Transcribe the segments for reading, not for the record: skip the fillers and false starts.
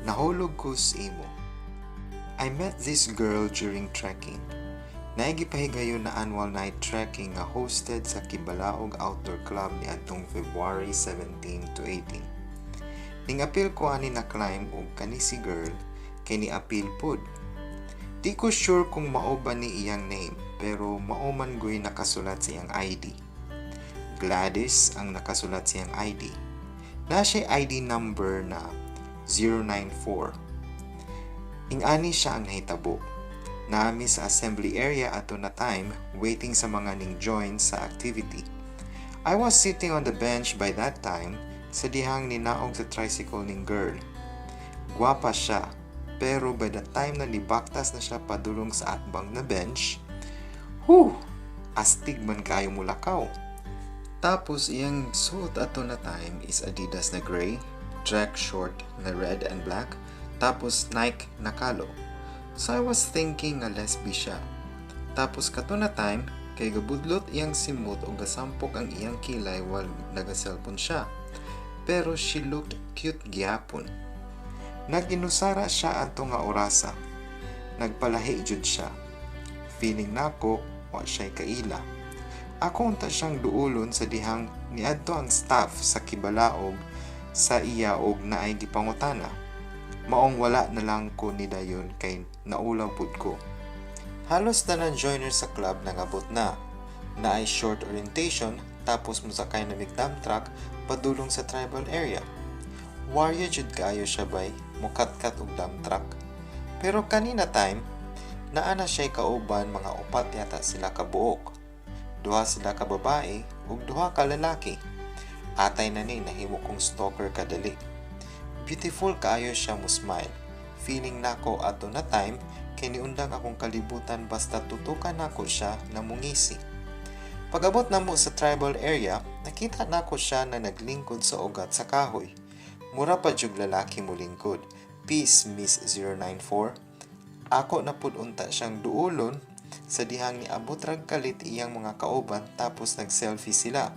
Nahulog Kos Imo. I met this girl during trekking. Naigipahigayon na annual night trekking nga hosted sa Kibalaog Outdoor Club ni adtong February 17 to 18. Ning apil ko ani na climb og kani si girl kay ni apil pod. Di ko sure kung mao ba ni iyang name pero mao man goy nakasulat sa iyang ID. Gladys ang nakasulat sa iyang ID. Na siya ID number na 094. Ing-ani siya ang nahitabo. Naami sa assembly area ato na time waiting sa mga ning join sa activity. I was sitting on the bench by that time sa dihang ninaog sa tricycle ning girl. Gwapa siya, pero by the time na nibaktas na siya padulong sa atbang na bench, astig man kayo mulakaw. Tapos iyang suot ato na time is Adidas na gray, track short na red and black, tapos Nike na kalo. So I was thinking nga lesbi siya. Tapos kato na time, kay gabudlot iyang simot o gasampok ang iyang kilay while nagaselfon siya. Pero she looked cute gyapon. Naginusara siya ato nga orasa. Nagpalahi jud siya. Feeling nako wa siya'y kaila. Ako unta siyang duulon sa dihang niadto ang staff sa Kibalaog sa iya og naay gipangutana. Maong wala na lang ko ni dayon kay naulaw pud ko. Halos tanan joiner sa club nangabot na. Naay short orientation tapos musakay na dump truck padulong sa tribal area. Warrior jud kaayo siya bay, mukatkat og dump truck. Pero kanina time, naana siya'y kauban mga upat yata sila ka buok. Duha sila ka babae ug duha ka lalaki. Atay na ni nahimo kong stalker kadali. Beautiful kaayo siya mo smile. Feeling nako ato na time kay niundang akong kalibutan basta tutukan nako siya na mungisi. Pag-abot namo sa tribal area, nakita nako siya na naglingkod sa ugat sa kahoy. Mura pa jud lalaki mo lingkod. Peace, Miss 094. Ako na pud unta siyang duulon sa dihang niabot rag kalit iyang mga kauban tapos nag-selfie sila.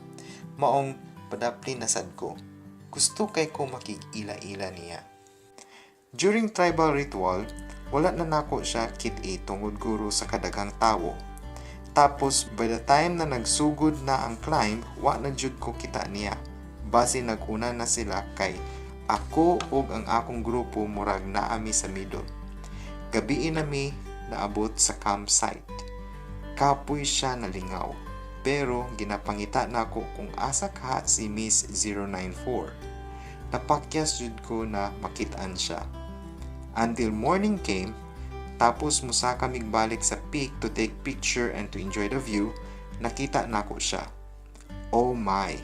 Maong padapli na sad ko. Gusto kay ko makikila-ila niya. During tribal ritual, wala na nako siya kit-i tungod guro sa kadaghang tawo. Tapos by the time na nagsugod na ang climb, wa na jud ko kita niya. Base naguna na sila kay ako ug ang akong grupo murag naami sa middle. Gabi nami naabot sa campsite. Kapoy siya nalingaw. Pero ginapangita nako kung asa ka si Miss 094. Napakyas jud ko na makitaan siya. Until morning came, tapos musa kami balik sa peak to take picture and to enjoy the view, nakita nako siya. Oh my,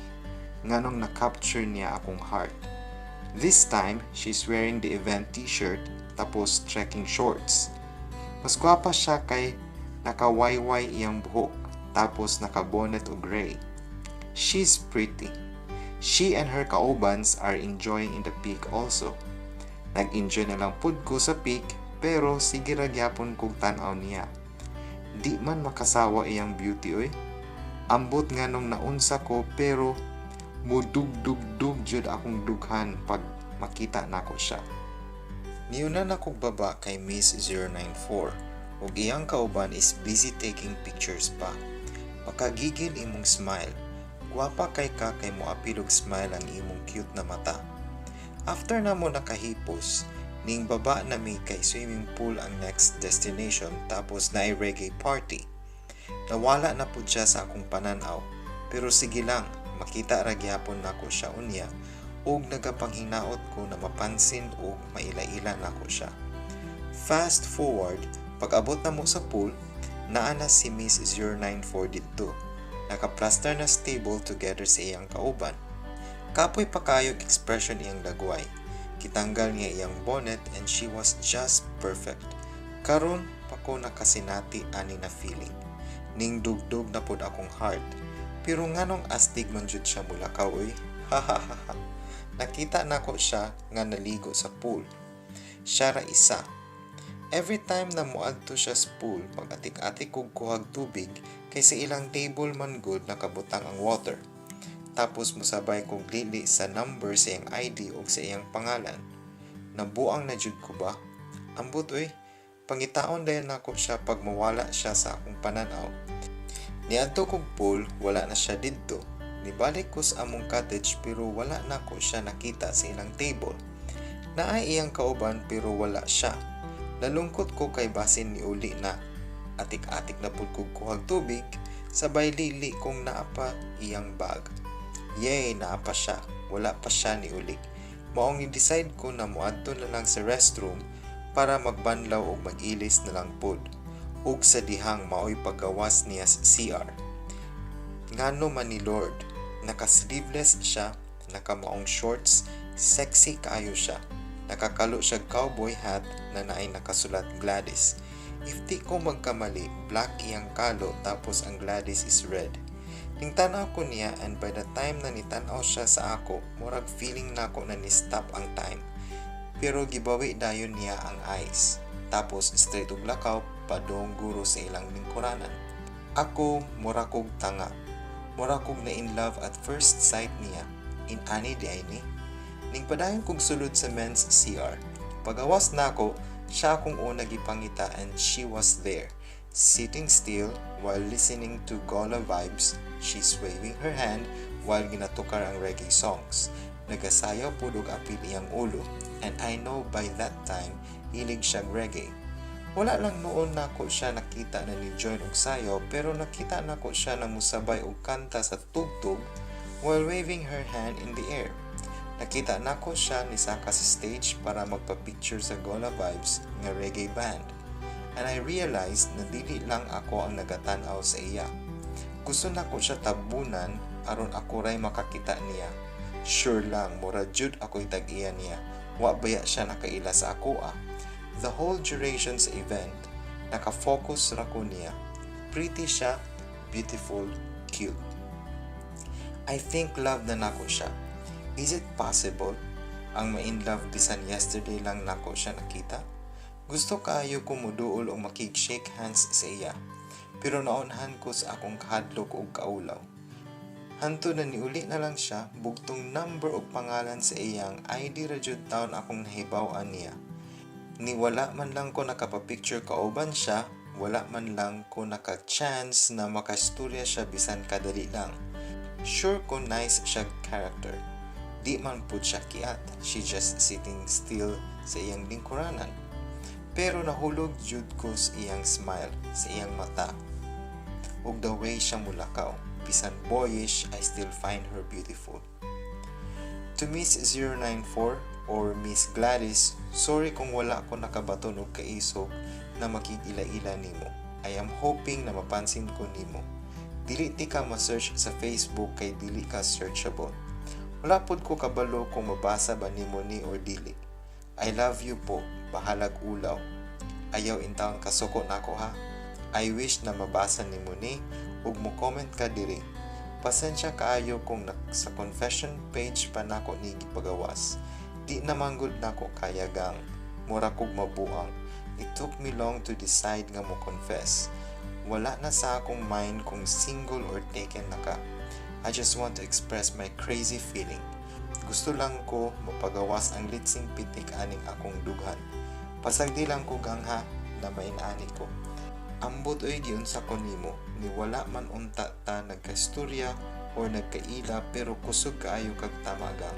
nganong na-capture niya akong heart. This time, she's wearing the event t-shirt tapos trekking shorts. Mas gwapa siya kay nakawayway iyang buhok. Tapos naka-bonnet o gray. She's pretty. She and her kaubans are enjoying in the peak also. Nag-enjoy na lang pud ko sa peak pero sige ra gyapon kog tan-aw niya. Di man makasawa iyang beauty oy. Ambot nganong naunsa ko pero mudug-dug-dug jud akong dughan pag makita nako siya. Niuna na kog baba kay Miss 094 ug iyang kauban is busy taking pictures pa. Makagigil imong smile. Gwapa kay ka kay mo apilog smile ang imong cute na mata. After na mo nakahipos, ning baba na mi kay swimming pool ang next destination tapos na reggae party. Nawala na pud siya sa akong pananaw, pero sige lang, makita ra gyapon nako siya unya ug nagapanghinaot ko na mapansin ug maila-ila nako siya. Fast forward, pag-abot na mo sa pool, naana si Miss 094 dito. Naka-plaster na stable together sa iyang kauban. Kapoy pa kayog expression iyang dagway. Kitanggal niya iyang bonnet and she was just perfect. Karon pa ko nakasinati ani na feeling. Ning dugdog na pod akong heart. Pero nganong astig man jud siya mulakaw oy. Hahaha. Nakita nako siya nga naligo sa pool. Siya ra isa. Every time na muadto siya sa pool, pag-atik-atik kog kuhag tubig, kay sa ilang table man good nakabutang ang water. Tapos musabay kog lili sa number sa iyang ID o sa iyang pangalan. Nabuang na jud ko ba? Ambot oy, pangitaon dayon nako siya pag mawala siya sa akong pananaw. Niadto kog pool, wala na siya didto. Nibalik ko sa among cottage pero wala na ko siya nakita sa ilang table. Naay iyang kauban pero wala siya. Nalungkot ko kay basin ni uli na. Atik-atik na pud kog kuhag tubig, sabay lili kong naapa iyang bag. Yay, naapa siya. Wala pa siya ni uli. Maong ni-decide ko na muadto na lang sa restroom para magbanlaw o mag-ilis na lang pod. Ug sa dihang maoy paggawas niya sa CR. Ngano man ni Lord, naka-sleeveless siya, naka-maong shorts, sexy kaayo siya. Nakakalo siya cowboy hat na naay nakasulat Gladys. If di ko magkamali, black iyang kalo tapos ang Gladys is red. Tingtanaw ko niya and by the time na nitanaw siya sa ako, murag feeling na ako na ni-stop ang time. Pero gibawi dayon niya ang eyes. Tapos straight og lakaw padong guro sa ilang lingkuranan. Ako mura kog tanga. Mura kog na in love at first sight niya. In ani di ay ni. Ning padayon kog sulod sa men's CR. Pagawas na ako, siya akong una gipangita and she was there. Sitting still while listening to Gola vibes, she's waving her hand while ginatukar ang reggae songs. Nagasayaw pud og apil iyang ulo and I know by that time hilig siya reggae. Wala lang noon nako siya nakita na ni-join og sayaw pero nakita nako siya na musabay og kanta sa tugtog while waving her hand in the air. Nakita nako siya ni saka sa stage para magpa-picture sa Gola Vibes nga reggae band. And I realized na dili lang ako ang nagatanaw sa iya. Gusto nako siya tabunan aron ako ray makakita niya. Sure lang, mura jud ako'y tag-iya niya. Wa baya siya nakaila sa ako ah. The whole duration sa event, naka-focus ra ko niya. Pretty siya, beautiful, cute. I think love na nako siya. Is it possible ang ma-in-love bisan yesterday lang nako siya nakita? Gusto kaayo ko muduol o makig-shake hands sa iya, pero naunhan ko sa akong kahadlok o kaulaw. Hanto na niuli na lang siya, bugtong number o pangalan sa iyang ID ra jud taon akong nahibaw-an niya. Ni wala man lang ko nakapapicture kauban siya, wala man lang ko naka-chance na makastorya siya bisan kadali lang. Sure ko nice siya character. Di man pud siya kiat, she just sitting still sa iyang lingkuranan. Pero nahulog jud ko sa iyang smile, sa iyang mata. Ug the way siya mulakaw, bisan boyish, I still find her beautiful. To Miss 094 or Miss Gladys, sorry kung wala ko nakabaton og kaisog na makigila-ila nimo. I am hoping na mapansin ko nimo. Dili ti ka ma-search sa Facebook kay dili ka searchable. Wala pod ko kabalo kung mabasa ba nimo ni or dili. I love you po, bahalag ulaw. Ayaw intawon kasuko nako ha. I wish na mabasa nimo ni ug mo comment ka diri. Pasensya kaayo kung sa confession page pa nako ni gipagawas. Di naman gud nako kayagang. Mura kog mabuang. It took me long to decide nga mo confess. Wala na sa akong mind kung single or taken na ka. I just want to express my crazy feeling. Gusto lang ko mapagawas ang litsing pitik aning akong dughan. Pasagdi lang ko gangha na mainani ko. Ambot oy giunsa ko nimo, ni wala man unta ta nagkastorya or nagkaila pero kusog kaayo kag tamagang.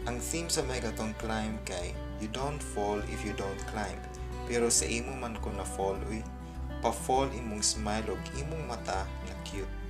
Ang theme sa may gatong climb kay you don't fall if you don't climb. Pero sa imo man ko na fall oy, pa-fall imong smile og imong mata na cute.